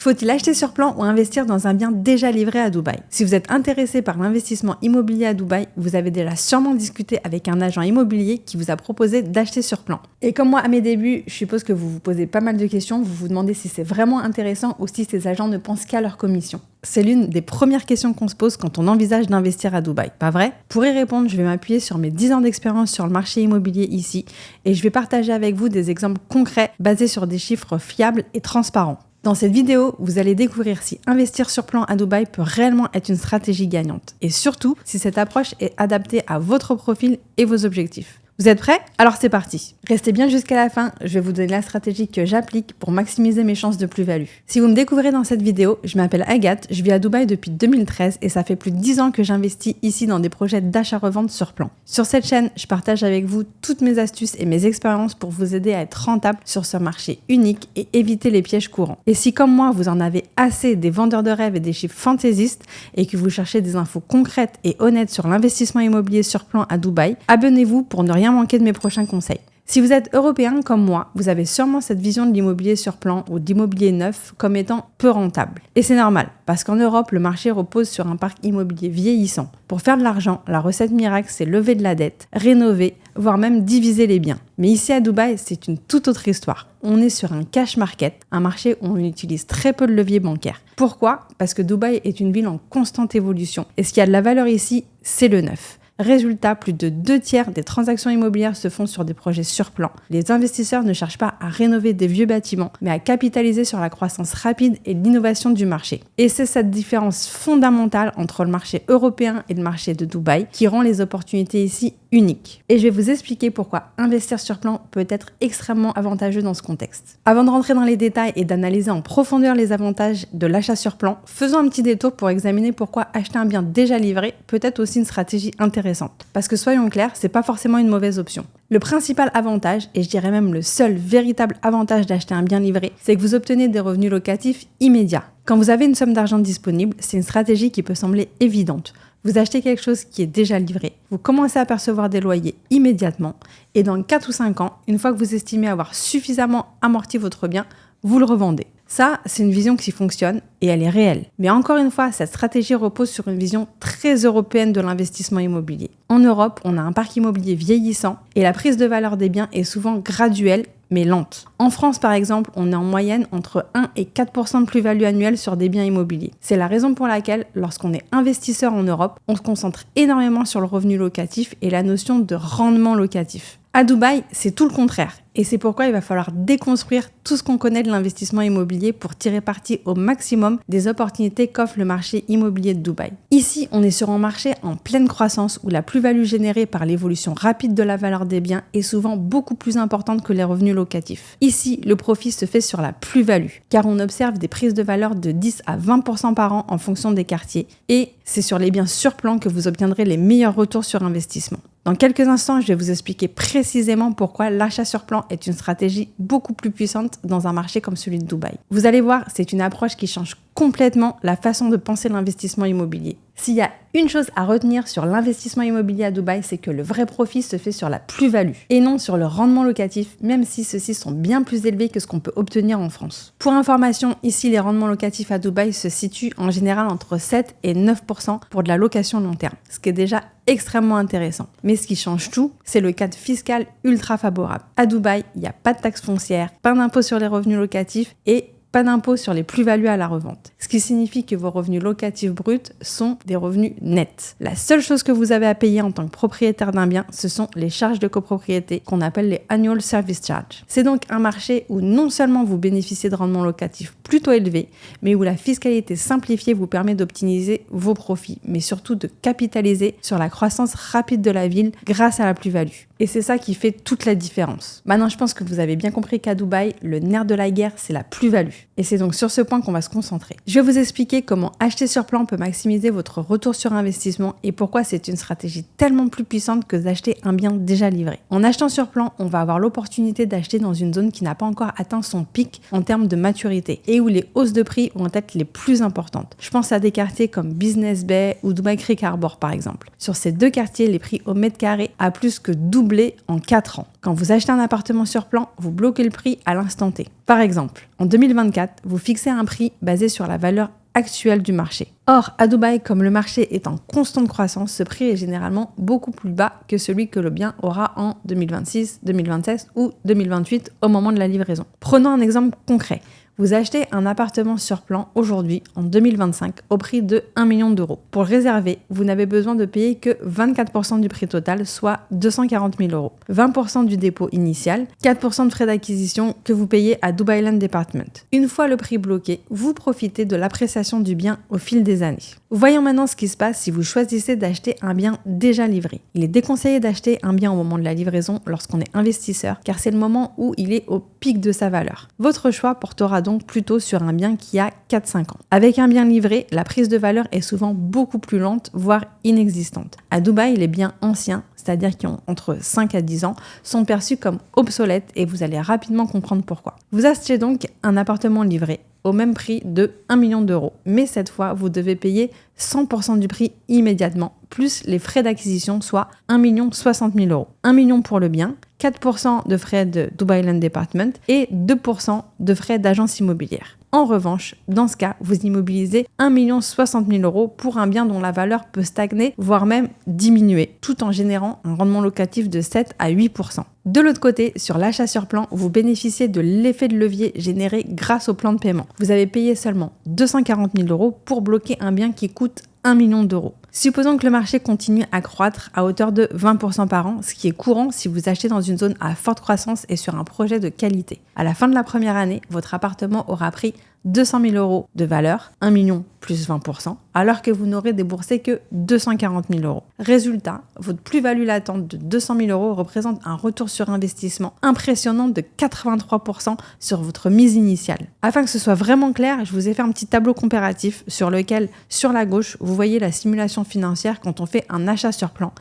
Faut-il acheter sur plan ou investir dans un bien déjà livré à Dubaï? Si vous êtes intéressé par l'investissement immobilier à Dubaï, vous avez déjà sûrement discuté avec un agent immobilier qui vous a proposé d'acheter sur plan. Et comme moi à mes débuts, je suppose que vous vous posez pas mal de questions, vous vous demandez si c'est vraiment intéressant ou si ces agents ne pensent qu'à leur commission. C'est l'une des premières questions qu'on se pose quand on envisage d'investir à Dubaï, pas vrai? Pour y répondre, je vais m'appuyer sur mes 10 ans d'expérience sur le marché immobilier ici et je vais partager avec vous des exemples concrets basés sur des chiffres fiables et transparents. Dans cette vidéo, vous allez découvrir si investir sur plan à Dubaï peut réellement être une stratégie gagnante et surtout si cette approche est adaptée à votre profil et vos objectifs. Vous êtes prêts? Alors c'est parti. Restez bien jusqu'à la fin, je vais vous donner la stratégie que j'applique pour maximiser mes chances de plus-value. Si vous me découvrez dans cette vidéo, je m'appelle Agathe, je vis à Dubaï depuis 2013 et ça fait plus de 10 ans que j'investis ici dans des projets d'achat-revente sur plan. Sur cette chaîne, je partage avec vous toutes mes astuces et mes expériences pour vous aider à être rentable sur ce marché unique et éviter les pièges courants. Et si comme moi, vous en avez assez des vendeurs de rêves et des chiffres fantaisistes et que vous cherchez des infos concrètes et honnêtes sur l'investissement immobilier sur plan à Dubaï, abonnez-vous pour ne rien manquer de mes prochains conseils. Si vous êtes européen comme moi, vous avez sûrement cette vision de l'immobilier sur plan ou d'immobilier neuf comme étant peu rentable. Et c'est normal, parce qu'en Europe, le marché repose sur un parc immobilier vieillissant. Pour faire de l'argent, la recette miracle, c'est lever de la dette, rénover, voire même diviser les biens. Mais ici à Dubaï, c'est une toute autre histoire. On est sur un cash market, un marché où on utilise très peu de levier bancaire. Pourquoi? Parce que Dubaï est une ville en constante évolution. Et ce qui a de la valeur ici, c'est le neuf. Résultat, plus de 2/3 des transactions immobilières se font sur des projets sur plan. Les investisseurs ne cherchent pas à rénover des vieux bâtiments, mais à capitaliser sur la croissance rapide et l'innovation du marché. Et c'est cette différence fondamentale entre le marché européen et le marché de Dubaï qui rend les opportunités ici uniques. Et je vais vous expliquer pourquoi investir sur plan peut être extrêmement avantageux dans ce contexte. Avant de rentrer dans les détails et d'analyser en profondeur les avantages de l'achat sur plan, faisons un petit détour pour examiner pourquoi acheter un bien déjà livré peut être aussi une stratégie intéressante. Parce que soyons clairs, c'est pas forcément une mauvaise option. Le principal avantage, et je dirais même le seul véritable avantage d'acheter un bien livré, c'est que vous obtenez des revenus locatifs immédiats. Quand vous avez une somme d'argent disponible, c'est une stratégie qui peut sembler évidente. Vous achetez quelque chose qui est déjà livré, vous commencez à percevoir des loyers immédiatement, et dans 4 ou 5 ans, une fois que vous estimez avoir suffisamment amorti votre bien, vous le revendez. Ça, c'est une vision qui fonctionne et elle est réelle. Mais encore une fois, cette stratégie repose sur une vision très européenne de l'investissement immobilier. En Europe, on a un parc immobilier vieillissant et la prise de valeur des biens est souvent graduelle mais lente. En France, par exemple, on est en moyenne entre 1 et 4% de plus-value annuelle sur des biens immobiliers. C'est la raison pour laquelle, lorsqu'on est investisseur en Europe, on se concentre énormément sur le revenu locatif et la notion de rendement locatif. À Dubaï, c'est tout le contraire. Et c'est pourquoi il va falloir déconstruire tout ce qu'on connaît de l'investissement immobilier pour tirer parti au maximum des opportunités qu'offre le marché immobilier de Dubaï. Ici, on est sur un marché en pleine croissance où la plus-value générée par l'évolution rapide de la valeur des biens est souvent beaucoup plus importante que les revenus locatifs. Ici, le profit se fait sur la plus-value, car on observe des prises de valeur de 10 à 20% par an en fonction des quartiers, et c'est sur les biens sur plan que vous obtiendrez les meilleurs retours sur investissement. Dans quelques instants, je vais vous expliquer précisément pourquoi l'achat sur plan est une stratégie beaucoup plus puissante dans un marché comme celui de Dubaï. Vous allez voir, c'est une approche qui change complètement la façon de penser l'investissement immobilier. S'il y a une chose à retenir sur l'investissement immobilier à Dubaï, c'est que le vrai profit se fait sur la plus-value et non sur le rendement locatif, même si ceux-ci sont bien plus élevés que ce qu'on peut obtenir en France. Pour information, ici les rendements locatifs à Dubaï se situent en général entre 7 et 9% pour de la location long terme, ce qui est déjà extrêmement intéressant. Mais ce qui change tout, c'est le cadre fiscal ultra favorable. À Dubaï, il n'y a pas de taxe foncière, pas d'impôt sur les revenus locatifs et pas d'impôt sur les plus-values à la revente. Ce qui signifie que vos revenus locatifs bruts sont des revenus nets. La seule chose que vous avez à payer en tant que propriétaire d'un bien, ce sont les charges de copropriété qu'on appelle les Annual Service Charges. C'est donc un marché où non seulement vous bénéficiez de rendements locatifs plutôt élevés, mais où la fiscalité simplifiée vous permet d'optimiser vos profits, mais surtout de capitaliser sur la croissance rapide de la ville grâce à la plus-value. Et c'est ça qui fait toute la différence. Maintenant, je pense que vous avez bien compris qu'à Dubaï, le nerf de la guerre, c'est la plus-value. Et c'est donc sur ce point qu'on va se concentrer. Je Je vais vous expliquer comment acheter sur plan peut maximiser votre retour sur investissement et pourquoi c'est une stratégie tellement plus puissante que d'acheter un bien déjà livré. En achetant sur plan, on va avoir l'opportunité d'acheter dans une zone qui n'a pas encore atteint son pic en termes de maturité et où les hausses de prix vont être les plus importantes. Je pense à des quartiers comme Business Bay ou Dubai Creek Harbor par exemple. Sur ces deux quartiers, les prix au mètre carré a plus que doublé en 4 ans. Quand vous achetez un appartement sur plan, vous bloquez le prix à l'instant T. Par exemple, en 2024, vous fixez un prix basé sur la valeur actuelle du marché. Or, à Dubaï, comme le marché est en constante croissance, ce prix est généralement beaucoup plus bas que celui que le bien aura en 2026, 2027 ou 2028 au moment de la livraison. Prenons un exemple concret. Vous achetez un appartement sur plan aujourd'hui, en 2025, au prix de 1 million d'euros. Pour le réserver, vous n'avez besoin de payer que 24% du prix total, soit 240 000 euros. 20% du dépôt initial, 4% de frais d'acquisition que vous payez à Dubai Land Department. Une fois le prix bloqué, vous profitez de l'appréciation du bien au fil des années. Voyons maintenant ce qui se passe si vous choisissez d'acheter un bien déjà livré. Il est déconseillé d'acheter un bien au moment de la livraison lorsqu'on est investisseur, car c'est le moment où il est au pic de sa valeur. Votre choix portera donc plutôt sur un bien qui a 4-5 ans. Avec un bien livré, la prise de valeur est souvent beaucoup plus lente, voire inexistante. À Dubaï, les biens anciens, c'est-à-dire qui ont entre 5 à 10 ans, sont perçus comme obsolètes et vous allez rapidement comprendre pourquoi. Vous achetez donc un appartement livré au même prix de 1 million d'euros. Mais cette fois, vous devez payer 100% du prix immédiatement, plus les frais d'acquisition, soit 1 060 000 euros. 1 million pour le bien, 4% de frais de Dubai Land Department et 2% de frais d'agence immobilière. En revanche, dans ce cas, vous immobilisez 1 060 000 euros pour un bien dont la valeur peut stagner, voire même diminuer, tout en générant un rendement locatif de 7 à 8%. De l'autre côté, sur l'achat sur plan, vous bénéficiez de l'effet de levier généré grâce au plan de paiement. Vous avez payé seulement 240 000 euros pour bloquer un bien qui coûte 1 million d'euros. Supposons que le marché continue à croître à hauteur de 20% par an, ce qui est courant si vous achetez dans une zone à forte croissance et sur un projet de qualité. À la fin de la première année, votre appartement aura pris 200 000 euros de valeur, 1 million plus 20%, alors que vous n'aurez déboursé que 240 000 euros. Résultat, votre plus-value latente de 200 000 euros représente un retour sur investissement impressionnant de 83% sur votre mise initiale. Afin que ce soit vraiment clair, je vous ai fait un petit tableau comparatif sur lequel, sur la gauche, vous voyez la simulation financière quand on fait un achat sur plan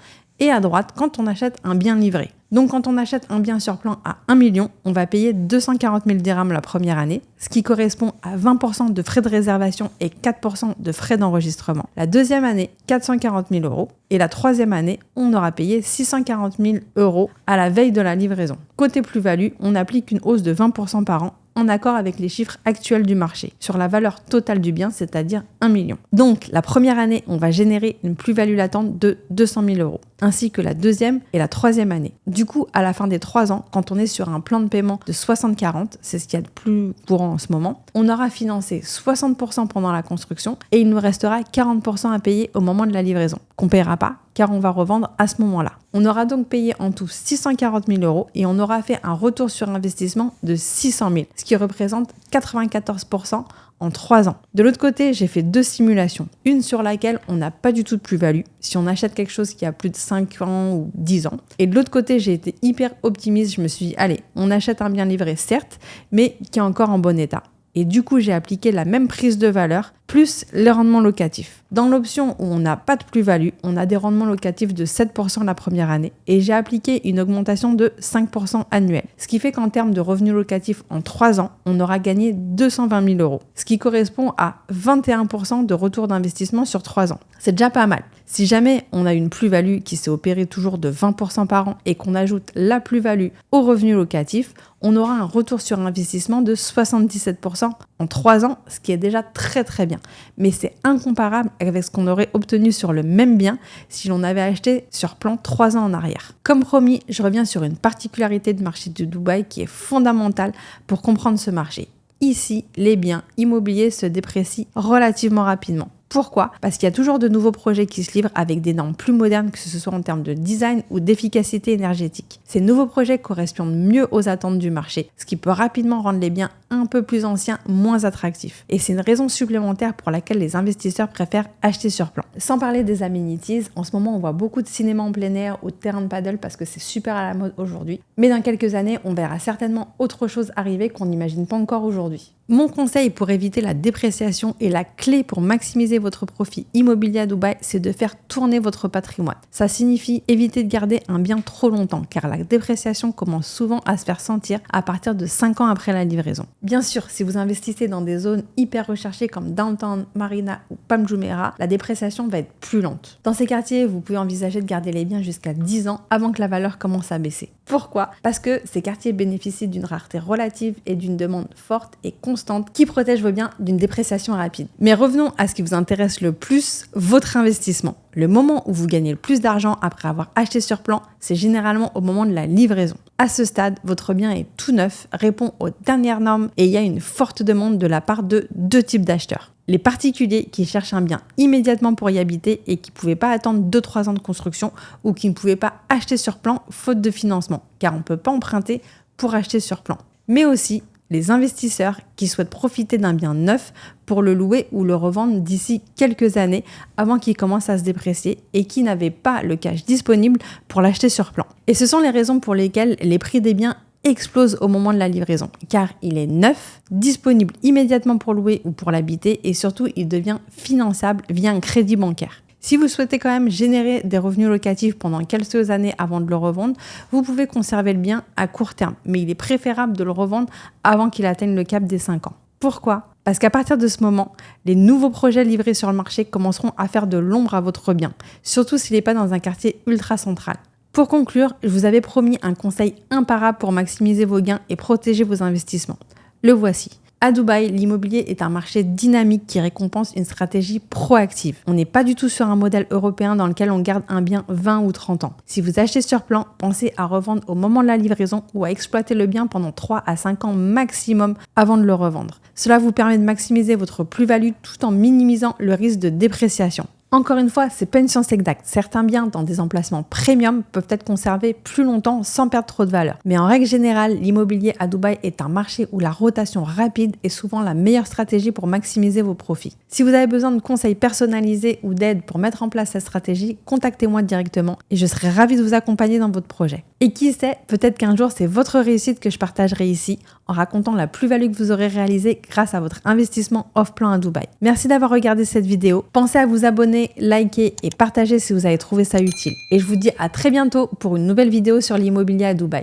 et à droite quand on achète un bien livré. Donc quand on achète un bien sur plan à 1 million, on va payer 240 000 dirhams la première année, ce qui correspond à 20% de frais de réservation et 4% de frais d'enregistrement. La deuxième année, 440 000 euros. Et la troisième année, on aura payé 640 000 euros à la veille de la livraison. Côté plus-value, on applique une hausse de 20% par an en accord avec les chiffres actuels du marché, sur la valeur totale du bien, c'est-à-dire 1 million. Donc, la première année, on va générer une plus-value latente de 200 000 euros, ainsi que la deuxième et la troisième année. Du coup, à la fin des 3 ans, quand on est sur un plan de paiement de 60-40, c'est ce qu'il y a de plus courant en ce moment, on aura financé 60% pendant la construction et il nous restera 40% à payer au moment de la livraison, qu'on ne paiera pas, car on va revendre à ce moment-là. On aura donc payé en tout 640 000 euros et on aura fait un retour sur investissement de 600 000, ce qui représente 94% en 3 ans. De l'autre côté, j'ai fait 2 simulations. Une sur laquelle on n'a pas du tout de plus-value, si on achète quelque chose qui a plus de 5 ans ou 10 ans. Et de l'autre côté, j'ai été hyper optimiste, je me suis dit, allez, on achète un bien livré, certes, mais qui est encore en bon état. Et du coup, j'ai appliqué la même prise de valeur plus les rendements locatifs. Dans l'option où on n'a pas de plus-value, on a des rendements locatifs de 7% la première année et j'ai appliqué une augmentation de 5% annuel. Ce qui fait qu'en termes de revenus locatifs en 3 ans, on aura gagné 220 000 euros, ce qui correspond à 21% de retour d'investissement sur 3 ans. C'est déjà pas mal. Si jamais on a une plus-value qui s'est opérée toujours de 20% par an et qu'on ajoute la plus-value au revenu locatif, on aura un retour sur investissement de 77% en 3 ans, ce qui est déjà très très bien. Mais c'est incomparable avec ce qu'on aurait obtenu sur le même bien si l'on avait acheté sur plan 3 ans en arrière. Comme promis, je reviens sur une particularité du marché de Dubaï qui est fondamentale pour comprendre ce marché. Ici, les biens immobiliers se déprécient relativement rapidement. Pourquoi ? Parce qu'il y a toujours de nouveaux projets qui se livrent avec des normes plus modernes, que ce soit en termes de design ou d'efficacité énergétique. Ces nouveaux projets correspondent mieux aux attentes du marché, ce qui peut rapidement rendre les biens un peu plus anciens moins attractifs. Et c'est une raison supplémentaire pour laquelle les investisseurs préfèrent acheter sur plan. Sans parler des amenities, en ce moment on voit beaucoup de cinéma en plein air ou de terrain de paddle parce que c'est super à la mode aujourd'hui. Mais dans quelques années, on verra certainement autre chose arriver qu'on n'imagine pas encore aujourd'hui. Mon conseil pour éviter la dépréciation et la clé pour maximiser votre profit immobilier à Dubaï, c'est de faire tourner votre patrimoine. Ça signifie éviter de garder un bien trop longtemps car la dépréciation commence souvent à se faire sentir à partir de 5 ans après la livraison. Bien sûr, si vous investissez dans des zones hyper recherchées comme Downtown, Marina ou Palm Jumeirah, la dépréciation va être plus lente. Dans ces quartiers, vous pouvez envisager de garder les biens jusqu'à 10 ans avant que la valeur commence à baisser. Pourquoi? Parce que ces quartiers bénéficient d'une rareté relative et d'une demande forte et constante qui protège vos biens d'une dépréciation rapide. Mais revenons à ce qui vous intéresse le plus, votre investissement. Le moment où vous gagnez le plus d'argent après avoir acheté sur plan, c'est généralement au moment de la livraison. À ce stade, votre bien est tout neuf, répond aux dernières normes et il y a une forte demande de la part de 2 types d'acheteurs. Les particuliers qui cherchent un bien immédiatement pour y habiter et qui ne pouvaient pas attendre 2-3 ans de construction ou qui ne pouvaient pas acheter sur plan faute de financement, car on ne peut pas emprunter pour acheter sur plan. Mais aussi les investisseurs qui souhaitent profiter d'un bien neuf pour le louer ou le revendre d'ici quelques années avant qu'il commence à se déprécier et qui n'avaient pas le cash disponible pour l'acheter sur plan. Et ce sont les raisons pour lesquelles les prix des biens explose au moment de la livraison, car il est neuf, disponible immédiatement pour louer ou pour l'habiter et surtout il devient finançable via un crédit bancaire. Si vous souhaitez quand même générer des revenus locatifs pendant quelques années avant de le revendre, vous pouvez conserver le bien à court terme, mais il est préférable de le revendre avant qu'il atteigne le cap des 5 ans. Pourquoi ? Parce qu'à partir de ce moment, les nouveaux projets livrés sur le marché commenceront à faire de l'ombre à votre bien, surtout s'il n'est pas dans un quartier ultra central. Pour conclure, je vous avais promis un conseil imparable pour maximiser vos gains et protéger vos investissements. Le voici. À Dubaï, l'immobilier est un marché dynamique qui récompense une stratégie proactive. On n'est pas du tout sur un modèle européen dans lequel on garde un bien 20 ou 30 ans. Si vous achetez sur plan, pensez à revendre au moment de la livraison ou à exploiter le bien pendant 3 à 5 ans maximum avant de le revendre. Cela vous permet de maximiser votre plus-value tout en minimisant le risque de dépréciation. Encore une fois, c'est pas une science exacte. Certains biens dans des emplacements premium peuvent être conservés plus longtemps sans perdre trop de valeur. Mais en règle générale, l'immobilier à Dubaï est un marché où la rotation rapide est souvent la meilleure stratégie pour maximiser vos profits. Si vous avez besoin de conseils personnalisés ou d'aide pour mettre en place cette stratégie, contactez-moi directement et je serai ravie de vous accompagner dans votre projet. Et qui sait, peut-être qu'un jour c'est votre réussite que je partagerai ici en racontant la plus-value que vous aurez réalisée grâce à votre investissement off-plan à Dubaï. Merci d'avoir regardé cette vidéo. Pensez à vous abonner, liker et partager si vous avez trouvé ça utile. Et je vous dis à très bientôt pour une nouvelle vidéo sur l'immobilier à Dubaï.